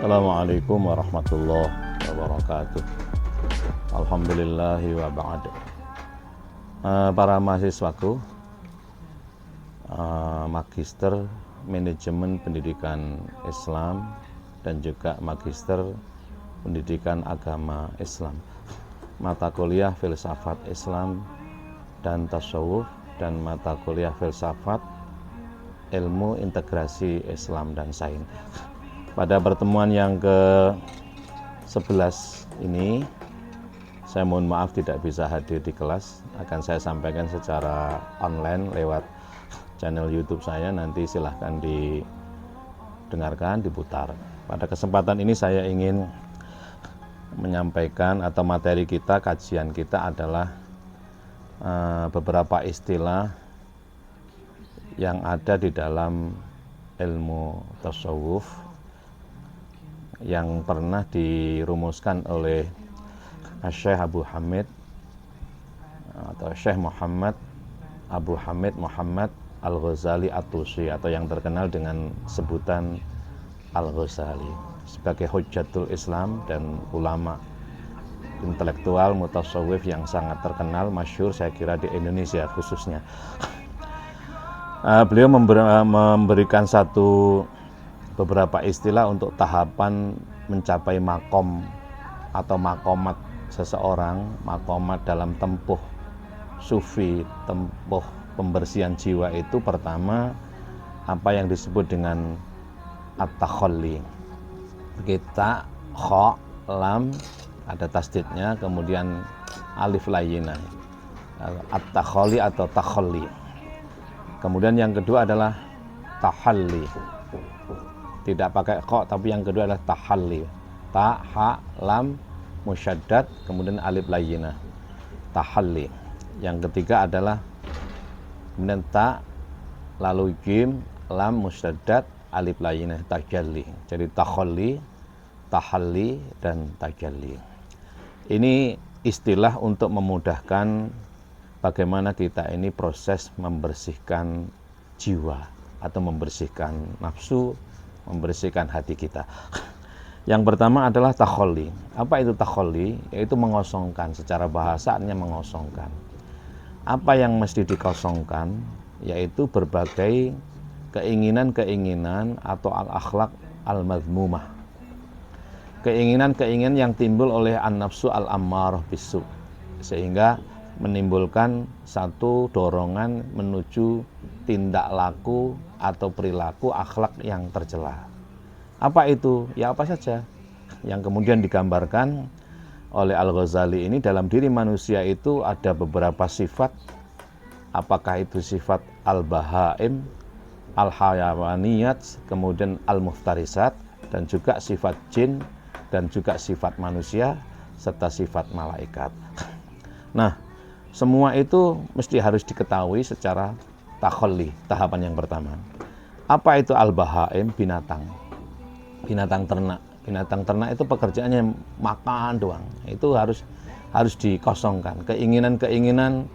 Assalamualaikum warahmatullahi wabarakatuh. Alhamdulillahi wa ba'd. Para mahasiswaku, Magister Manajemen Pendidikan Islam dan juga Magister Pendidikan Agama Islam, mata kuliah Filsafat Islam dan Tasawuf, dan mata kuliah Filsafat Ilmu Integrasi Islam dan Sains. Pada pertemuan yang ke-11 ini, saya mohon maaf tidak bisa hadir di kelas. Akan saya sampaikan secara online lewat channel YouTube saya. Nanti silahkan didengarkan, diputar. Pada kesempatan ini saya ingin menyampaikan, atau materi kita, kajian kita adalah beberapa istilah yang ada di dalam ilmu tasawuf yang pernah dirumuskan oleh Syekh Abu Hamid atau Syekh Muhammad Abu Hamid Muhammad Al-Ghazali At-Tusi, atau yang terkenal dengan sebutan Al-Ghazali, sebagai Hujjatul Islam dan ulama intelektual mutasawwif yang sangat terkenal, masyhur saya kira di Indonesia khususnya. Beliau memberikan beberapa istilah untuk tahapan mencapai makom atau makomat seseorang, makomat dalam tempuh sufi, tempuh pembersihan jiwa itu. Pertama, apa yang disebut dengan at-takhalli. Kita kha, lam, ada tasdidnya, kemudian alif layyinah, at-takhalli atau takhalli. Kemudian yang kedua adalah tahalli, tidak pakai kha, tapi yang kedua adalah tahalli, ta, ha, lam, musyaddad, kemudian alif layyinah, tahalli. Yang ketiga adalah kemudian ta, lalu jim, lam, musyaddad, alif layyinah, tajalli. Jadi takhalli, tahalli, dan tajalli. Ini istilah untuk memudahkan bagaimana kita ini proses membersihkan jiwa atau membersihkan nafsu, membersihkan hati kita. Yang pertama adalah takhalli. Apa itu takhalli? Yaitu mengosongkan, secara bahasanya mengosongkan. Apa yang mesti dikosongkan? Yaitu berbagai keinginan-keinginan atau al-akhlak al-madhmumah. Keinginan-keinginan yang timbul oleh an-nafsu al-ammarah bisu, sehingga menimbulkan satu dorongan menuju tindak laku atau perilaku akhlak yang tercela. Apa itu? Ya apa saja yang kemudian digambarkan oleh Al-Ghazali ini. Dalam diri manusia itu ada beberapa sifat. Apakah itu sifat al-bahaim, al-hayawaniyat, kemudian al-muftarisat, dan juga sifat jin, dan juga sifat manusia, serta sifat malaikat. Nah, semua itu mesti harus diketahui secara takhalli, tahapan yang pertama. Apa itu al-bahaim? Binatang. Binatang ternak. Binatang ternak itu pekerjaannya makan doang. Itu harus dikosongkan. Keinginan-keinginan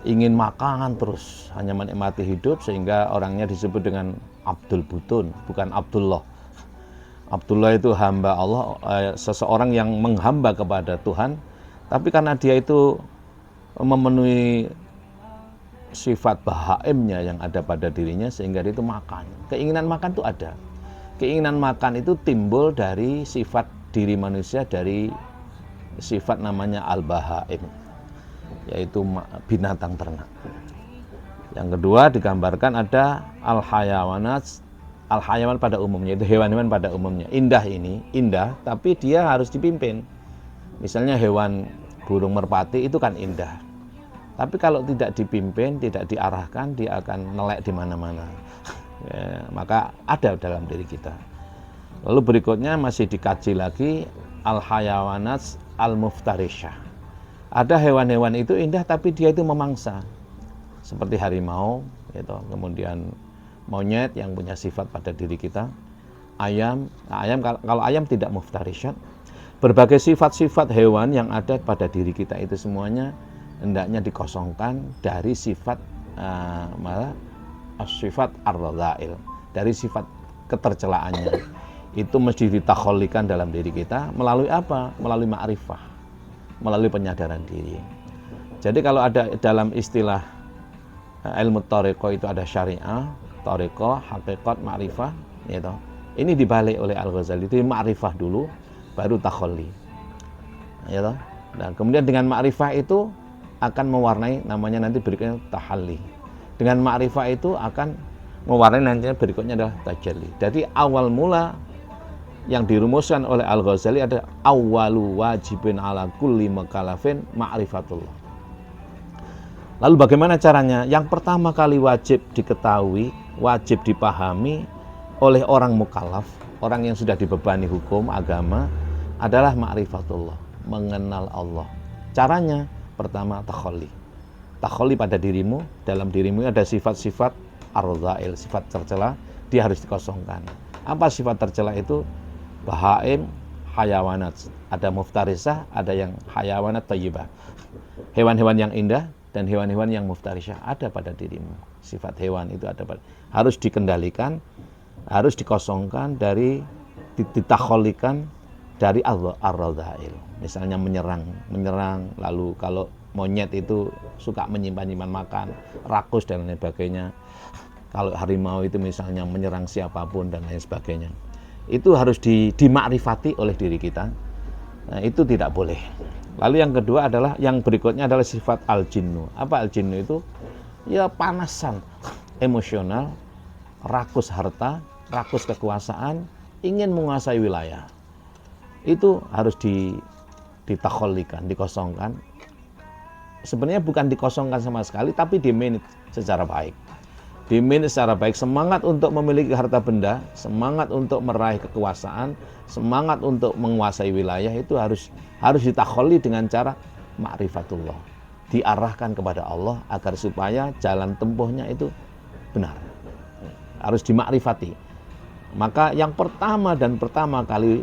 ingin makan terus, hanya menikmati hidup, sehingga orangnya disebut dengan Abdul Butun, bukan Abdullah. Abdullah itu hamba Allah, seseorang yang menghamba kepada Tuhan, tapi karena dia itu memenuhi sifat bahaimnya yang ada pada dirinya, sehingga dia itu makan. Keinginan makan itu ada. Keinginan makan itu timbul dari sifat diri manusia, dari sifat namanya al-bahaim, yaitu binatang ternak. Yang kedua digambarkan ada al-hayawanat. Al-hayawan pada umumnya, itu hewan-hewan pada umumnya. Indah ini, indah, tapi dia harus dipimpin. Misalnya hewan burung merpati itu kan indah, tapi kalau tidak dipimpin, tidak diarahkan, dia akan melek di mana-mana. Ya, maka ada dalam diri kita. Lalu berikutnya masih dikaji lagi al-hayawanat al-muftarishah. Ada hewan-hewan itu indah, tapi dia itu memangsa, seperti harimau, gitu. Kemudian monyet yang punya sifat pada diri kita, ayam. Nah, kalau ayam tidak muftarishat. Berbagai sifat-sifat hewan yang ada pada diri kita itu semuanya hendaknya dikosongkan dari sifat sifat ar-radha'il, dari sifat ketercelaannya. itu mesti ditakholikan dalam diri kita melalui apa? Melalui ma'rifah, melalui penyadaran diri. Jadi kalau ada dalam istilah ilmu thariqah itu ada syariah, thariqah, hakikat, ma'rifah, gitu. Ini dibalik oleh Al-Ghazali. Itu ma'rifah dulu, baru takholli. Gitu. Nah, kemudian dengan ma'rifah itu akan mewarnai namanya nanti berikutnya tahalli. Dengan ma'rifah itu akan mewarnai nantinya berikutnya adalah tajalli. Jadi awal mula yang dirumuskan oleh Al-Ghazali ada awwalu wajibin ala kulli mukallafin ma'rifatullah. Lalu bagaimana caranya? Yang pertama kali wajib diketahui, wajib dipahami oleh orang mukallaf, orang yang sudah dibebani hukum agama adalah ma'rifatullah, mengenal Allah. Caranya pertama takholli. Takholli pada dirimu, dalam dirimu ada sifat-sifat ar-radha'il, sifat tercela, dia harus dikosongkan. Apa sifat tercela itu? Bahaim, hayawanat. Ada muftarisah, ada yang hayawanat thayyibah. Hewan-hewan yang indah dan hewan-hewan yang muftarisah ada pada dirimu. Sifat hewan itu ada pada, harus dikendalikan, harus dikosongkan dari, ditakholikan dari ar-radha'il. Misalnya menyerang, lalu kalau monyet itu suka menyimpan-nyimpan makan, rakus dan lain sebagainya. Kalau harimau itu misalnya menyerang siapapun dan lain sebagainya. Itu harus dimakrifati oleh diri kita. Nah, itu tidak boleh. Lalu yang kedua adalah, yang berikutnya adalah sifat al-jinnu. Apa al-jinnu itu? Ya panasan, emosional, rakus harta, rakus kekuasaan, ingin menguasai wilayah. Itu harus ditakholikan, dikosongkan. Sebenarnya bukan dikosongkan sama sekali, tapi dimanage secara baik. Dimanage secara baik, semangat untuk memiliki harta benda, semangat untuk meraih kekuasaan, semangat untuk menguasai wilayah itu harus ditakholi dengan cara ma'rifatullah. Diarahkan kepada Allah agar supaya jalan tempuhnya itu benar. Harus dimakrifati. Maka yang pertama kali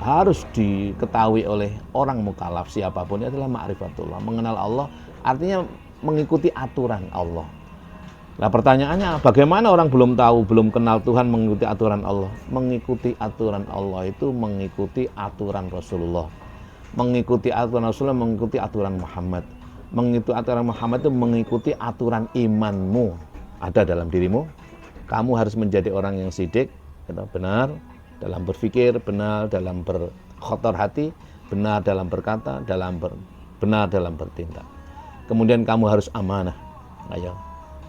harus diketahui oleh orang mukallaf siapapun adalah ma'rifatullah, mengenal Allah, artinya mengikuti aturan Allah. Nah pertanyaannya, bagaimana orang belum tahu, belum kenal Tuhan mengikuti aturan Allah? Mengikuti aturan Allah itu mengikuti aturan Rasulullah. Mengikuti aturan Rasulullah, mengikuti aturan Muhammad. Mengikuti aturan Muhammad itu mengikuti aturan imanmu. Ada dalam dirimu. Kamu harus menjadi orang yang sidik, benar dalam berpikir, benar dalam berkhotor hati, benar dalam berkata, benar dalam bertindak. Kemudian kamu harus amanah. Ayo.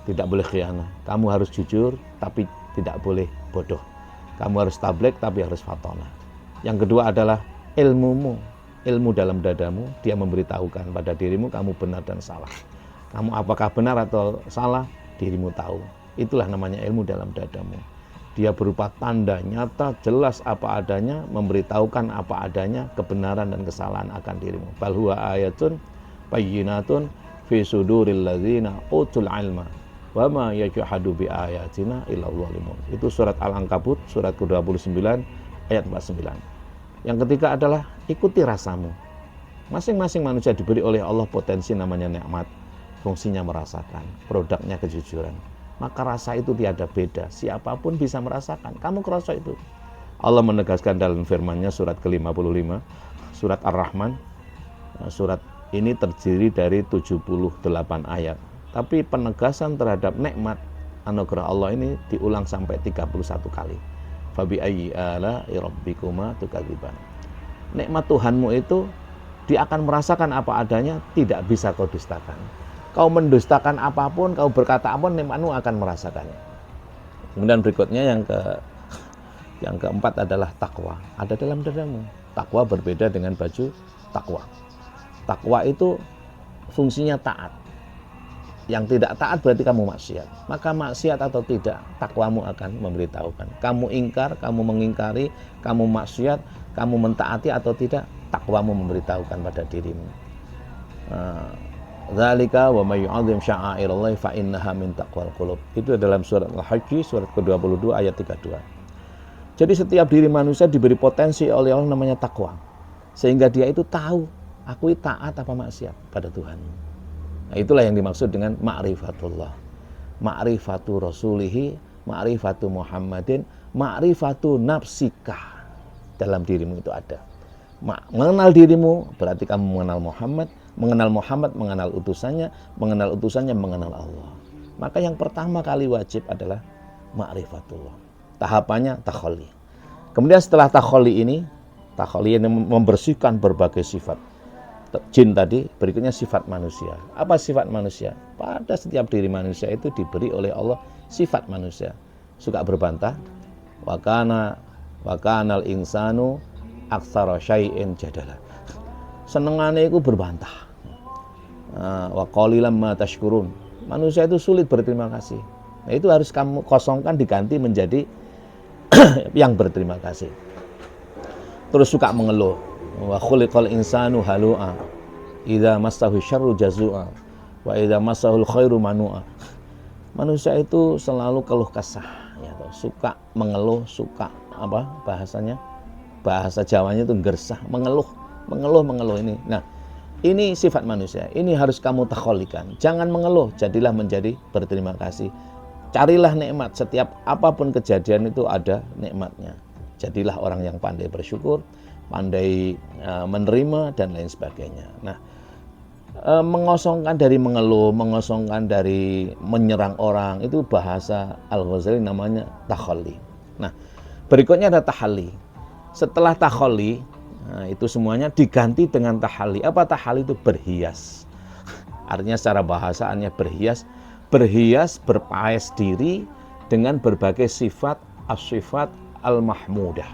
Tidak boleh khianah. Kamu harus jujur, tapi tidak boleh bodoh. Kamu harus tablek, tapi harus fatonah. Yang kedua adalah ilmumu. Ilmu dalam dadamu, dia memberitahukan pada dirimu kamu benar dan salah. Kamu apakah benar atau salah, dirimu tahu. Itulah namanya ilmu dalam dadamu. Dia berupa tanda nyata, jelas apa adanya, memberitahukan apa adanya, kebenaran dan kesalahan akan dirimu. Bal huwa ayatun bayyinatun fi suduril ladzina utul ilma. Wa ma yajhadu bi ayatina illa zalimun. Itu surat Al-Ankabut surat ke-29 ayat 49. Yang ketiga adalah ikuti rasamu. Masing-masing manusia diberi oleh Allah potensi namanya nikmat, fungsinya merasakan, produknya kejujuran. Maka rasa itu tiada beda, siapapun bisa merasakan. Kamu kerasa itu. Allah menegaskan dalam firman-Nya surat ke-55, surat Ar-Rahman. Surat ini terdiri dari 78 ayat. Tapi penegasan terhadap nikmat anugerah Allah ini diulang sampai 31 kali. Fabi ayyi ala'i rabbikuma tukadziban. Nikmat Tuhanmu itu dia akan merasakan apa adanya, tidak bisa kau dustakan. Kau mendustakan apapun, kau berkata apapun, nikmatmu akan merasakannya. Kemudian berikutnya yang keempat adalah takwa. Ada dalam dadamu. Takwa berbeda dengan baju takwa. Takwa itu fungsinya taat. Yang tidak taat berarti kamu maksiat. Maka maksiat atau tidak, takwamu akan memberitahukan. Kamu ingkar, kamu mengingkari, kamu maksiat, kamu mentaati atau tidak, takwamu memberitahukan pada dirimu. Dzalika wa may yu'azzim sya'airallahi fa innaha min taqwal qulub. Itu dalam surat Al-Hajj surat ke-22 ayat 32. Jadi setiap diri manusia diberi potensi oleh Allah namanya takwa. Sehingga dia itu tahu, aku taat apa maksiat pada Tuhan. Nah, itulah yang dimaksud dengan ma'rifatullah. Ma'rifatu rasulihi, ma'rifatu Muhammadin, ma'rifatu nafsika, dalam dirimu itu ada. Mengenal dirimu berarti kamu mengenal Muhammad, mengenal utusannya, mengenal Allah. Maka yang pertama kali wajib adalah ma'rifatullah. Tahapannya takhalli. Kemudian setelah takhalli ini membersihkan berbagai sifat jin tadi, berikutnya sifat manusia. Apa sifat manusia? Pada setiap diri manusia itu diberi oleh Allah sifat manusia. Suka berbantah, wa kanal insanu aktsara syai'in jadala. Senengane iku berbantah. Wa qalilan ma tashkurun. Manusia itu sulit berterima kasih. Nah, itu harus kamu kosongkan, diganti menjadi yang berterima kasih. Terus suka mengeluh. Wa khuliqal insanu halu'a. Idza massahu syarru jazua. Wa idza massahul khairu manua. Manusia itu selalu keluh kesah, ya, suka mengeluh, suka apa bahasanya? Bahasa Jawanya itu gersah, mengeluh ini. Nah, ini sifat manusia. Ini harus kamu takholikan. Jangan mengeluh, jadilah menjadi berterima kasih. Carilah nikmat, setiap apapun kejadian itu ada nikmatnya. Jadilah orang yang pandai bersyukur, pandai menerima dan lain sebagainya. Nah, mengosongkan dari mengeluh, mengosongkan dari menyerang orang, itu bahasa Al-Ghazali namanya takhalli. Nah, berikutnya ada tahalli. Setelah takhalli, nah, itu semuanya diganti dengan tahalli. Apa tahalli itu? Berhias. Artinya secara bahasaannya berhias berpaes diri dengan berbagai sifat as-sifat al-mahmudah.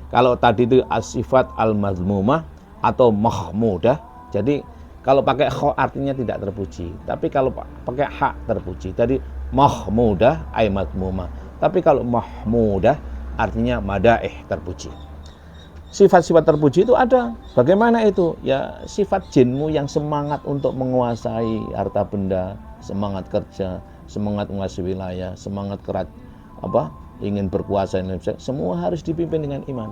Kalau tadi itu as-sifat al-mazmumah atau mahmudah, jadi kalau pakai kho artinya tidak terpuji, tapi kalau pakai ha terpuji. Tadi mahmudah ay mazmumah, tapi kalau mahmudah artinya madaih, terpuji. Sifat-sifat terpuji itu ada. Bagaimana itu? Ya sifat jinmu yang semangat untuk menguasai harta benda, semangat kerja, semangat menguasai wilayah, semangat ingin berkuasa, semua harus dipimpin dengan iman.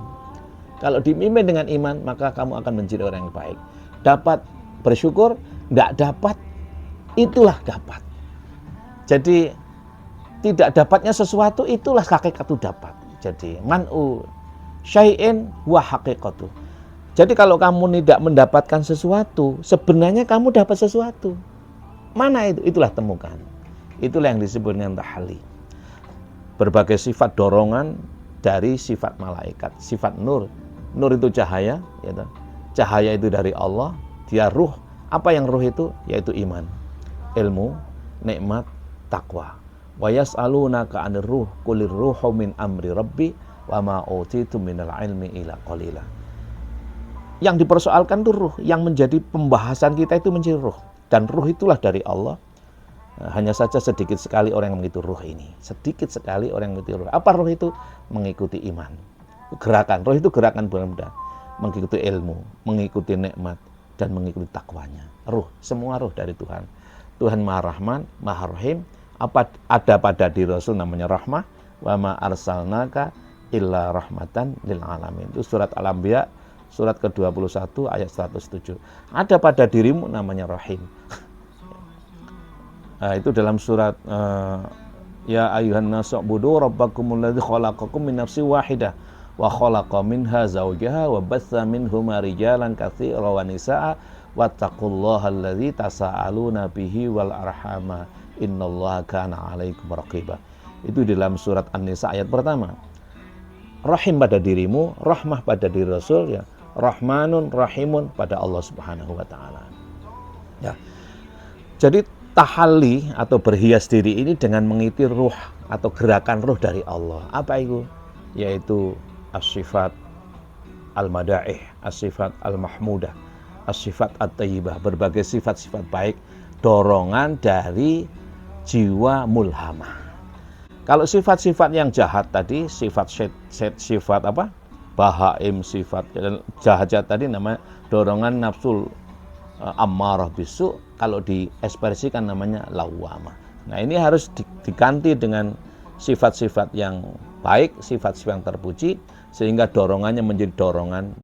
Kalau dipimpin dengan iman, maka kamu akan menjadi orang yang baik. Dapat bersyukur, tidak dapat, itulah dapat. Jadi tidak dapatnya sesuatu, itulah hakikat itu dapat. Jadi man'u syai'in wa haqiqatu. Jadi kalau kamu tidak mendapatkan sesuatu, sebenarnya kamu dapat sesuatu. Mana itu? Itulah temukan. Itulah yang disebut dengan tahalli. Berbagai sifat dorongan dari sifat malaikat, sifat nur. Nur itu cahaya, ya, cahaya itu dari Allah. Dia ruh. Apa yang ruh itu? Yaitu iman, ilmu, nikmat, takwa. Wa yas'alunaka 'anir ruh qulir ruhu min amri rabbi wa ma utitu minal ilmi ila qalila. Yang dipersoalkan itu ruh, yang menjadi pembahasan kita itu menjadi ruh, dan ruh itulah dari Allah. Hanya saja sedikit sekali orang yang mengikuti ruh ini. Sedikit sekali orang yang mengikuti ruh. Apa ruh itu? Mengikuti iman. Gerakan, ruh itu gerakan benar-benar. Mengikuti ilmu, mengikuti nikmat, dan mengikuti takwanya. Ruh, semua ruh dari Tuhan. Tuhan Maha Rahman, Maha Rahim. Apa ada pada diri Rasul namanya rahmah. Wa ma arsalnaka illa rahmatan lil alamin. Itu surat Al-Anbiya, surat ke-21 ayat 107. Ada pada dirimu namanya Rahim. Itu dalam surat ya ayyuhan nasu ubudu rabbakumul ladzi khalaqakum min nafsin wahidah wa khalaqa minha zawjaha wa batsa minhuma rijalan katsiran wa nisaa wattaqullaha alladzi tasaaluna bihi wal arhama innallaha kana 'alaikum raqiba. Itu dalam surat An-Nisa ayat pertama. Rahim pada dirimu, rahmah pada diri Rasul, ya. Rahmanun Rahimun pada Allah Subhanahu wa taala. Ya. Jadi tahalli atau berhias diri ini dengan mengikuti ruh atau gerakan ruh dari Allah. Apa itu? Yaitu as-sifat al-madaih, as-sifat al-mahmudah, as-sifat at-tayyibah, berbagai sifat-sifat baik, dorongan dari jiwa mulhamah. Kalau sifat-sifat yang jahat tadi, sifat apa? Bahaim, sifat jahat tadi namanya dorongan nafsul ammarah bisu, kalau diekspresikan namanya lawwamah. Nah, ini harus diganti dengan sifat-sifat yang baik, sifat-sifat yang terpuji, sehingga dorongannya menjadi dorongan